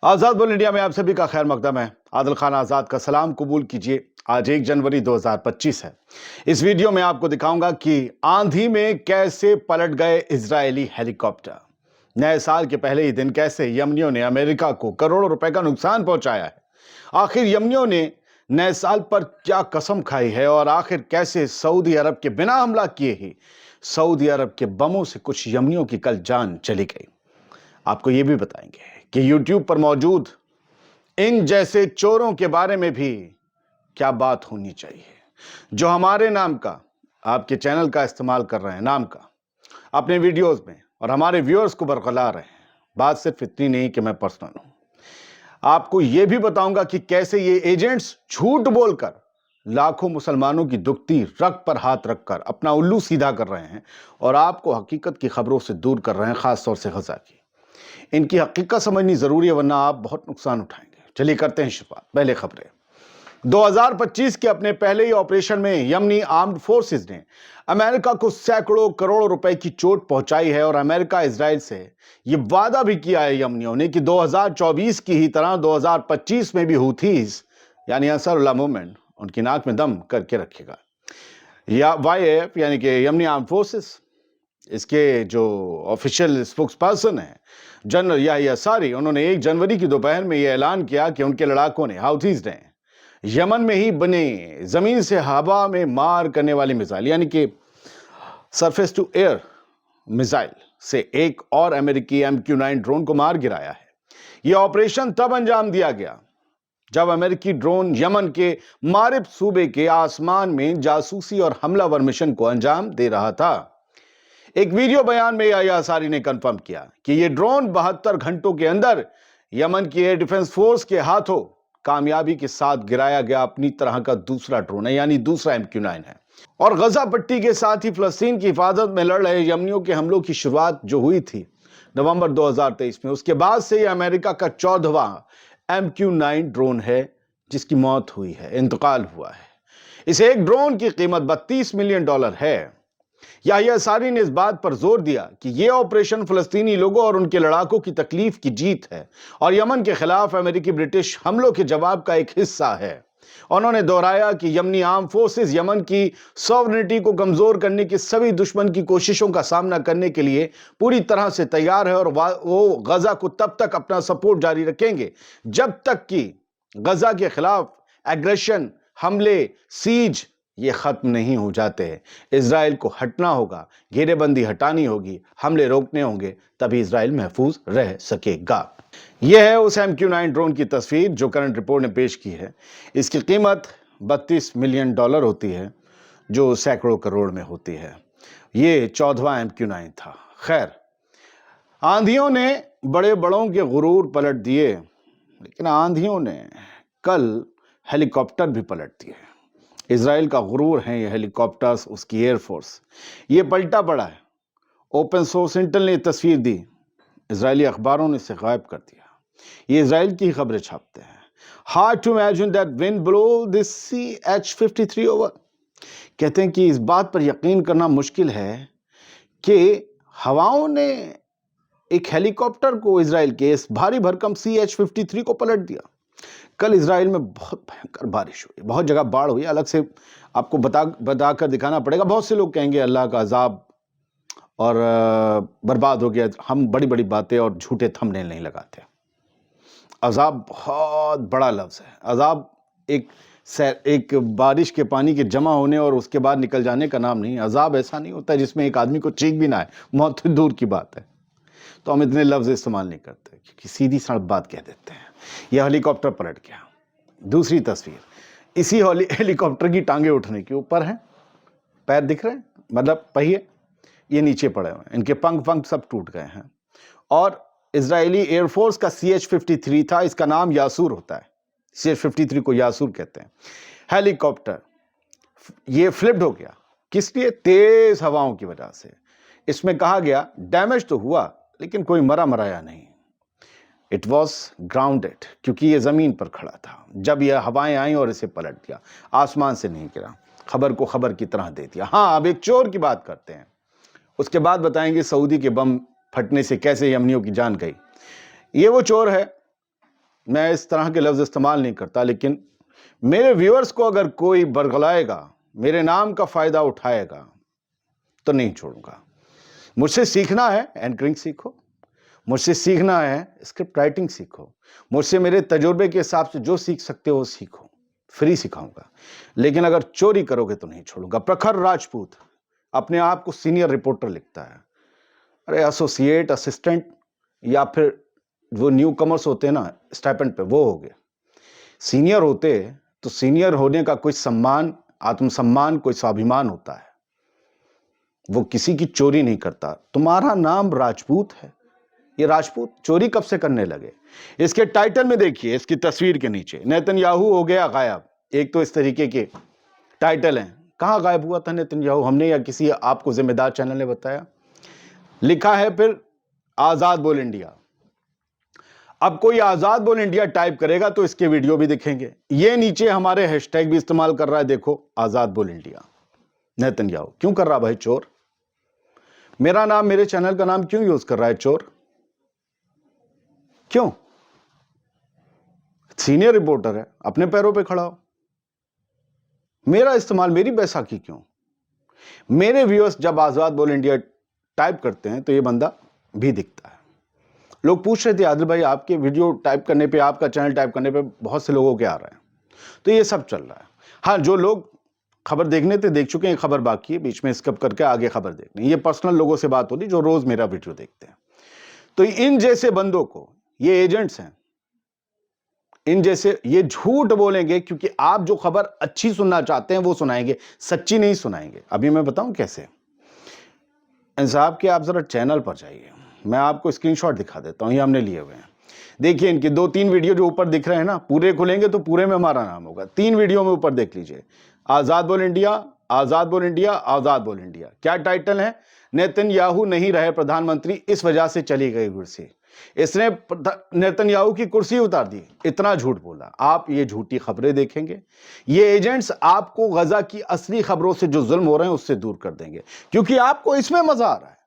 आजाद बोल इंडिया में आप सभी का खैर मकदम है। आदिल खान आजाद का सलाम कबूल कीजिए। आज 1 जनवरी 2025 है। इस वीडियो में आपको दिखाऊंगा कि आंधी में कैसे पलट गए इजरायली हेलीकॉप्टर। नए साल के पहले ही दिन कैसे यमनियों ने अमेरिका को करोड़ों रुपए का नुकसान पहुंचाया है। आखिर यमनियों ने नए साल पर क्या कसम खाई है और आखिर कैसे सऊदी अरब के बिना हमला किए ही सऊदी अरब के बमों से कुछ यमनियों की कल जान चली गई। आपको यह भी बताएंगे कि YouTube पर मौजूद इन जैसे चोरों के बारे में भी क्या बात होनी चाहिए, जो हमारे नाम का, आपके चैनल का इस्तेमाल कर रहे हैं, नाम का अपने वीडियोस में और हमारे व्यूअर्स को बरकरार रहे हैं। बात सिर्फ इतनी नहीं कि मैं पर्सनल हूं, आपको यह भी बताऊंगा कि कैसे ये एजेंट्स झूठ बोलकर लाखों मुसलमानों की दुखती रग पर हाथ रखकर अपना उल्लू सीधा कर रहे हैं और आपको हकीकत की खबरों से दूर कर रहे हैं, खासतौर से गजा की। इनकी हकीकत समझनी जरूरी है, वरना आप बहुत नुकसान उठाएंगे। चलिए करते हैं शुरुआत। पहले खबरें। 2025 के अपने पहले ही ऑपरेशन में यमनी आर्म्ड फोर्सेस ने अमेरिका को सैकड़ों करोड़ रुपए की चोट पहुंचाई है और अमेरिका इजराइल से यह वादा भी किया है यमनियों ने कि 2024 की ही तरह 2025 में भी हूथीज यानी अंसारुल्लाह मूवमेंट उनकी नाक में दम करके रखेगा। या YAF यानी कि यमनी आर्म्ड फोर्सेस, इसके जो ऑफिशियल स्पोक्स पर्सन है जनरल याहिया सारी, उन्होंने 1 जनवरी की दोपहर में यह ऐलान किया कि उनके लड़ाकों ने, हाउथीज ने, यमन में ही बने जमीन से हवा में मार करने वाली मिसाइल यानी कि सरफेस टू एयर मिसाइल से एक और अमेरिकी MQ-9 ड्रोन को मार गिराया है। यह ऑपरेशन तब अंजाम दिया गया जब अमेरिकी ड्रोन यमन के मारिब सूबे के आसमान में जासूसी और हमलावर मिशन को अंजाम दे रहा था। एक वीडियो बयान में याहिया सारी ने कंफर्म किया कि यह ड्रोन 72 घंटों के अंदर यमन की एयर डिफेंस फोर्स के हाथों कामयाबी के साथ गिराया गया अपनी तरह का दूसरा ड्रोन है, यानी दूसरा MQ-9 है। और गजा पट्टी के साथ ही फलस्तीन की हिफाजत में लड़ रहे यमनियों के हमलों की शुरुआत जो हुई थी नवंबर 2023 में, उसके बाद से यह अमेरिका का 14वां MQ-9 ड्रोन है जिसकी मौत हुई है, इंतकाल हुआ है। इस एक ड्रोन की कीमत $32 मिलियन है। याहिया सारी ने इस बात पर जोर दिया कि यह ऑपरेशन फलस्तीनी लोगों और उनके लड़ाकों की तकलीफ की जीत है और यमन के खिलाफ अमेरिकी ब्रिटिश हमलों के जवाब का एक हिस्सा है। उन्होंने दोहराया कि यमनी आर्म फोर्सेस यमन की सॉवरेनिटी को कमजोर करने की सभी दुश्मन की कोशिशों का सामना करने के लिए पूरी तरह से तैयार है और वो गजा को तब तक अपना सपोर्ट जारी रखेंगे जब तक कि गजा के खिलाफ एग्रेशन, हमले, सीज ये खत्म नहीं हो जाते हैं। इजराइल को हटना होगा, घेरेबंदी हटानी होगी, हमले रोकने होंगे, तभी इजराइल महफूज रह सकेगा। यह है उस MQ-9 ड्रोन की तस्वीर जो करंट रिपोर्ट ने पेश की है। इसकी कीमत $32 मिलियन होती है, जो सैकड़ों करोड़ में होती है। यह 14वां MQ-9 था। खैर, आंधियों ने बड़े बड़ों के गुरूर पलट दिए, लेकिन आंधियों ने कल हेलीकॉप्टर भी पलट दिए। इजराइल का गुरूर है ये हेलीकॉप्टर्स, उसकी एयरफोर्स। ये पलटा पड़ा है। ओपन सोर्स इंटेल ने तस्वीर दी, इजरायली अखबारों ने इसे गायब कर दिया। ये इजराइल की खबरें छापते हैं। Hard to imagine that wind blow this CH-53 over. कहते हैं कि इस बात पर यकीन करना मुश्किल है कि हवाओं ने एक हेलीकॉप्टर को, इजराइल के इस भारी भरकम CH-53 को पलट दिया। कल इजराइल में बहुत भयंकर बारिश हुई, बहुत जगह बाढ़ हुई। अलग से आपको बताकर दिखाना पड़ेगा। बहुत से लोग कहेंगे अल्लाह का अजाब और बर्बाद हो गया। हम बड़ी बड़ी बातें और झूठे थंबनेल नहीं लगाते। अजाब बहुत बड़ा लफ्ज़ है। अजाब एक बारिश के पानी के जमा होने और उसके बाद निकल जाने का नाम नहीं। अजाब ऐसा नहीं होता जिसमें एक आदमी को चीख भी ना आए, मौत तो दूर की बात है। तो हम इतने लफ्ज़ इस्तेमाल नहीं करते क्योंकि सीधी सड़क बात कह देते हैं। यह हेलीकॉप्टर पलट गया। दूसरी तस्वीर, इसी हेलीकॉप्टर की टांगे उठने के ऊपर हैं, पैर दिख रहे हैं, मतलब पहिए ये नीचे पड़े हुए हैं, इनके पंख सब टूट गए हैं। और इजरायली एयरफोर्स का CH-53 था, इसका नाम यासूर होता है। CH-53 को यासूर कहते हैं। हेलीकॉप्टर ये फ्लिप्ड हो गया, किस लिए? तेज हवाओं की वजह से। इसमें कहा गया डैमेज तो हुआ लेकिन कोई मराया नहीं। इट वॉज ग्राउंडेड, क्योंकि ये जमीन पर खड़ा था जब यह हवाएं आई और इसे पलट दिया। आसमान से नहीं गिरा, खबर को खबर की तरह दे दिया। हाँ, अब एक चोर की बात करते हैं, उसके बाद बताएंगे सऊदी के बम फटने से कैसे यमनियों की जान गई। ये वो चोर है میں اس طرح کے لفظ استعمال نہیں کرتا، لیکن میرے ویورز کو اگر کوئی برگلائے گا، میرے نام کا فائدہ اٹھائے گا تو نہیں چھوڑوں گا۔ مجھ سے سیکھنا ہے اینکرنگ سیکھو، مجھ سے سیکھنا ہے اسکرپٹ رائٹنگ سیکھو، مجھ سے میرے تجربے کے حساب سے جو سیکھ سکتے ہو وہ سیکھو، فری سکھاؤں گا، لیکن اگر چوری کرو گے تو نہیں چھوڑوں گا۔ پرکھر راجپوت اپنے آپ کو سینئر رپورٹر لکھتا ہے۔ ارے ایسوسیٹ، اسسٹنٹ یا پھر وہ نیو کمرس ہوتے ہیں نا اسٹائپنڈ پہ، وہ ہو گئے۔ سینئر ہوتے تو سینئر ہونے کا کوئی سمان، آتم سمان، کوئی سوابھیمان ہوتا ہے، وہ کسی کی چوری نہیں کرتا۔ تمہارا نام راجپوت ہے، یہ راجپوت چوری کب سے کرنے لگے؟ اس کے ٹائٹل میں دیکھیے، اس کی تصویر کے نیچے نیتن یاہو ہو گیا غائب۔ ایک تو اس طریقے کے ٹائٹل ہیں، کہاں غائب ہوا تھا نیتن یاہو؟ ہم نے یا کسی آپ کو ذمہ دار چینل نے بتایا؟ لکھا ہے پھر آزاد بول انڈیا۔ اب کوئی آزاد بول انڈیا ٹائپ کرے گا تو اس کے ویڈیو بھی دکھیں گے۔ یہ نیچے ہمارے ہیش ٹیگ بھی استعمال کر رہا ہے، دیکھو آزاد بول انڈیا نیتن یاہو۔ کیوں کر رہا بھائی چور؟ میرا نام، میرے چینل کا نام کیوں یوز کر رہا ہے چور؟ کیوں؟ سینئر رپورٹر ہے، اپنے پیروں پہ کھڑا ہو۔ میرا استعمال، میری بیساکھی کیوں؟ میرے ویورز جب آزاد بول انڈیا ٹائپ کرتے ہیں تو یہ بندہ بھی دکھتا ہے۔ لوگ پوچھ رہے تھے عادل بھائی آپ کے ویڈیو ٹائپ کرنے پہ، آپ کا چینل ٹائپ کرنے پہ بہت سے لوگوں کے آ رہے ہیں، تو یہ سب چل رہا ہے۔ ہاں، جو لوگ خبر دیکھنے تھے دیکھ چکے ہیں، خبر باقی ہے، بیچ میں اسکپ کر کے آگے خبر دیکھنے۔ یہ پرسنل لوگوں سے بات ہوتی جو روز میرا ویڈیو دیکھتے ہیں۔ تو ان جیسے بندوں کو، یہ ایجنٹس ہیں، ان جیسے یہ جھوٹ بولیں گے کیونکہ آپ جو خبر اچھی سننا چاہتے ہیں وہ سنائیں گے، سچی نہیں سنائیں گے۔ ابھی میں بتاؤں کیسے؟ انصاف کے آپ ذرا چینل پر جائیے، میں آپ کو اسکرین شاٹ دکھا دیتا ہوں، یہ ہم نے لیے ہوئے ہیں۔ دیکھیے ان کی 2-3 ویڈیو جو اوپر دکھ رہے ہیں نا، پورے کھلیں گے تو پورے میں ہمارا نام ہوگا۔ 3 ویڈیو میں اوپر دیکھ لیجئے، آزاد بول انڈیا، آزاد بول انڈیا، آزاد بول انڈیا۔ کیا ٹائٹل ہے؟ نیتن یاہو نہیں رہے پردھان منتری، اس وجہ سے چلی گئی کرسی۔ اس نے نیتن یاہو کی کرسی اتار دی، اتنا جھوٹ بولا۔ آپ یہ جھوٹی خبریں دیکھیں گے، یہ ایجنٹس آپ کو غزہ کی اصلی خبروں سے جو ظلم ہو رہے ہیں اس سے دور کر دیں گے، کیونکہ آپ کو اس میں مزہ آ رہا ہے۔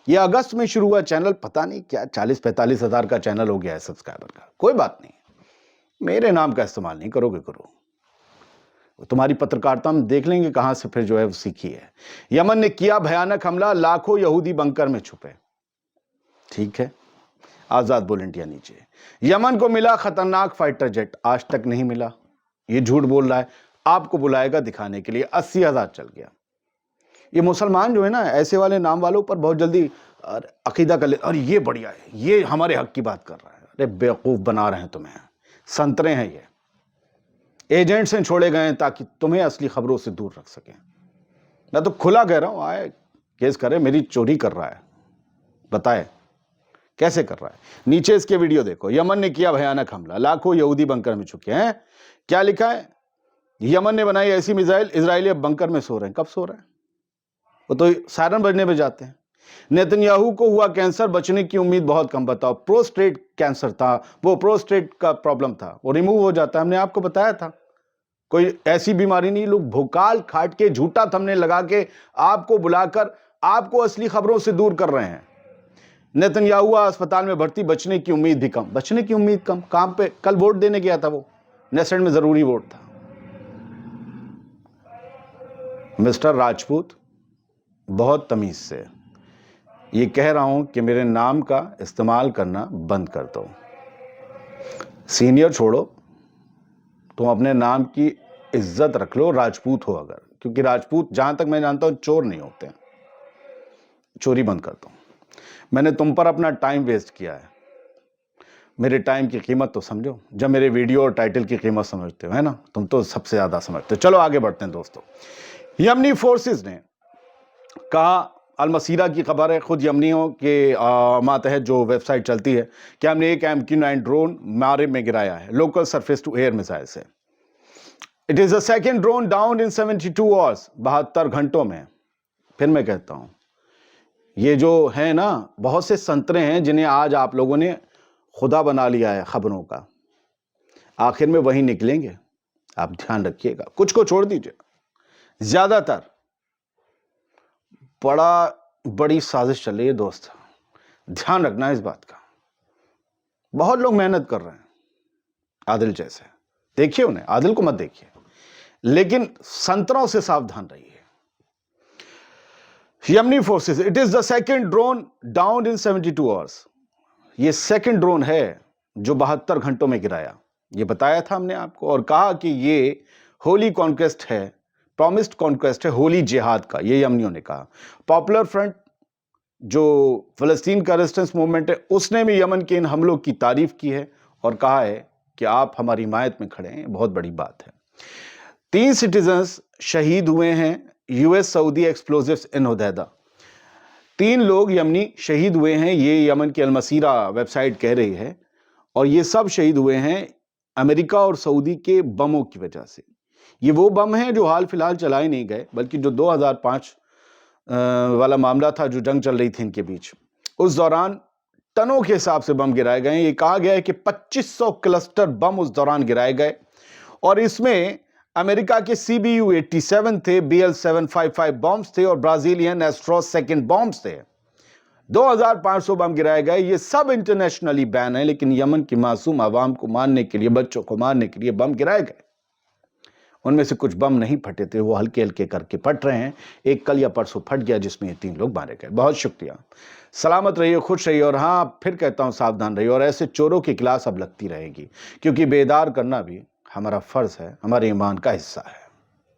یہ اگست میں شروع ہوا چینل، پتہ نہیں کیا 40-45 ہزار کا چینل ہو گیا ہے سبسکرائبر کا۔ کوئی بات نہیں، میرے نام کا استعمال نہیں کرو گے کرو، تمہاری پترکارتا ہم دیکھ لیں گے کہاں سے پھر جو ہے وہ سیکھی ہے۔ یمن نے کیا بھیانک حملہ، لاکھوں یہودی بنکر میں چھپے۔ ٹھیک ہے، آزاد بول انڈیا نیچے۔ یمن کو ملا خطرناک فائٹر جیٹ، آج تک نہیں ملا، یہ جھوٹ بول رہا ہے۔ آپ کو بلائے گا دکھانے کے لیے، 80,000 چل گیا۔ یہ مسلمان جو ہے نا، ایسے والے نام والوں پر بہت جلدی عقیدہ کر لے، اور یہ بڑھیا ہے، یہ ہمارے حق کی بات کر رہا ہے۔ ارے بیوقوف بنا رہے ہیں تمہیں، سنترے ہیں یہ، ایجنٹس ہیں چھوڑے گئے ہیں تاکہ تمہیں اصلی خبروں سے دور رکھ سکیں۔ میں تو کھلا کہہ رہا ہوں، آئے کیس کرے، میری چوری کر رہا ہے، بتائے کیسے کر رہا ہے۔ نیچے اس کے ویڈیو دیکھو، یمن نے کیا بھیانک حملہ، لاکھوں یہودی بنکر میں چھپے ہیں۔ کیا لکھا ہے؟ یمن نے بنائی ایسی میزائل، اسرائیلی اب بنکر میں سو رہے ہیں۔ کب سو رہے ہیں؟ وہ تو سائرن بجنے پہ جاتے ہیں۔ نیتن یاہو کو ہوا کینسر، بچنے کی امید بہت کم۔ بتاؤ، پروسٹیٹ کینسر تھا، وہ پروسٹیٹ کا پرابلم تھا، وہ ریموو ہو جاتا ہے، ہم نے آپ کو بتایا تھا، کوئی ایسی بیماری نہیں۔ لوگ بھوکال کھاٹ کے جھوٹا تھمنے لگا کے آپ کو بلا کر آپ کو اصلی خبروں سے دور کر رہے ہیں۔ نیتن یاہو اسپتال میں بھرتی، بچنے کی امید بھی کم۔ بچنے کی امید کم، کام پہ کل ووٹ دینے گیا تھا، وہ نیسڈ میں ضروری ووٹ تھا۔ مسٹر راجپوت، بہت تمیز سے یہ کہہ رہا ہوں کہ میرے نام کا استعمال کرنا بند کر دو۔ سینئر چھوڑو، تم اپنے نام کی عزت رکھ لو، راجپوت ہو اگر، کیونکہ راجپوت جہاں تک میں جانتا ہوں چور نہیں ہوتے ہیں۔ چوری بند کر دو۔ میں نے تم پر اپنا ٹائم ویسٹ کیا ہے، میرے ٹائم کی قیمت تو سمجھو، جب میرے ویڈیو اور ٹائٹل کی قیمت سمجھتے ہو، ہے نا، تم تو سب سے زیادہ سمجھتے ہو۔ چلو آگے بڑھتے ہیں دوستو۔ یمنی فورسز نے کہا، المسیرہ کی خبر ہے، خود یمنیوں کے ماتحت جو ویب سائٹ چلتی ہے، کہ ہم نے ایک MQ-9 ڈرون مارب میں گرایا ہے، local surface to air missile سے۔ It is the second drone down in 72 hours، 72 گھنٹوں میں۔ پھر میں کہتا ہوں، یہ جو ہے نا، بہت سے سنترے ہیں جنہیں آج آپ لوگوں نے خدا بنا لیا ہے خبروں کا، آخر میں وہی نکلیں گے، آپ دھیان رکھیے گا۔ کچھ کو چھوڑ دیجئے، زیادہ تر بڑی سازش چل رہی ہے دوست، دھیان رکھنا ہے اس بات کا۔ بہت لوگ محنت کر رہے ہیں، आदिल जैसे। देखिए उन्हें, आदिल को मत देखिए, लेकिन संतरों से सावधान रहिए। यमनी forces, it is the second drone down in 72 hours. ये सेकंड ड्रोन है जो 72 घंटों में गिराया। ये बताया था हमने आपको और कहा कि ये होली कॉन्क्वेस्ट है, प्रॉमिस्ड कॉन्क्वेस्ट है, होली जिहाद का, ये यमनियों ने कहा। पॉपुलर फ्रंट जो फलस्तीन का रेजिस्टेंस मूवमेंट है, उसने भी यमन के इन हमलों की तारीफ की है और कहा है कि आप हमारी हिमायत में खड़े हैं, बहुत बड़ी बात है। 3 सिटीजन्स शहीद हुए हैं यूएस सऊदी एक्सप्लोजिव्स इन हुदैदा। 3 लोग यमनी शहीद हुए हैं, ये यमन की अलमसीरा वेबसाइट कह रही है, और ये सब शहीद हुए हैं अमेरिका और सऊदी के बमों की वजह से। ये वो बम हैं जो हाल फिलहाल चलाए नहीं गए, बल्कि जो 2005 वाला मामला था, जो जंग चल रही थी इनके बीच, उस दौरान टनों के हिसाब से बम गिराए गए। ये कहा गया है कि 2500 क्लस्टर बम उस दौरान गिराए गए, और इसमें अमेरिका के CBU-87 थे, BL-755 बॉम्ब्स थे और ब्राजीलियन एस्ट्रोस सेकंड बॉम्ब्स थे। 2500 बम गिराए गए। ये सब इंटरनेशनली बैन है, लेकिन यमन की मासूम आवाम को मारने के लिए, बच्चों को मारने के लिए बम गिराए गए। उनमें से कुछ बम नहीं फटे थे, वो हल्के हल्के करके फट रहे हैं। एक कल या परसों फट गया जिसमें ये 3 लोग मारे गए। बहुत शुक्रिया, सलामत रहिए, खुश रहिए, और हाँ फिर कहता हूं सावधान रहिए, और ऐसे चोरों की क्लास अब लगती रहेगी, क्योंकि बेदार करना भी हमारा फर्ज है, हमारे ईमान का हिस्सा है।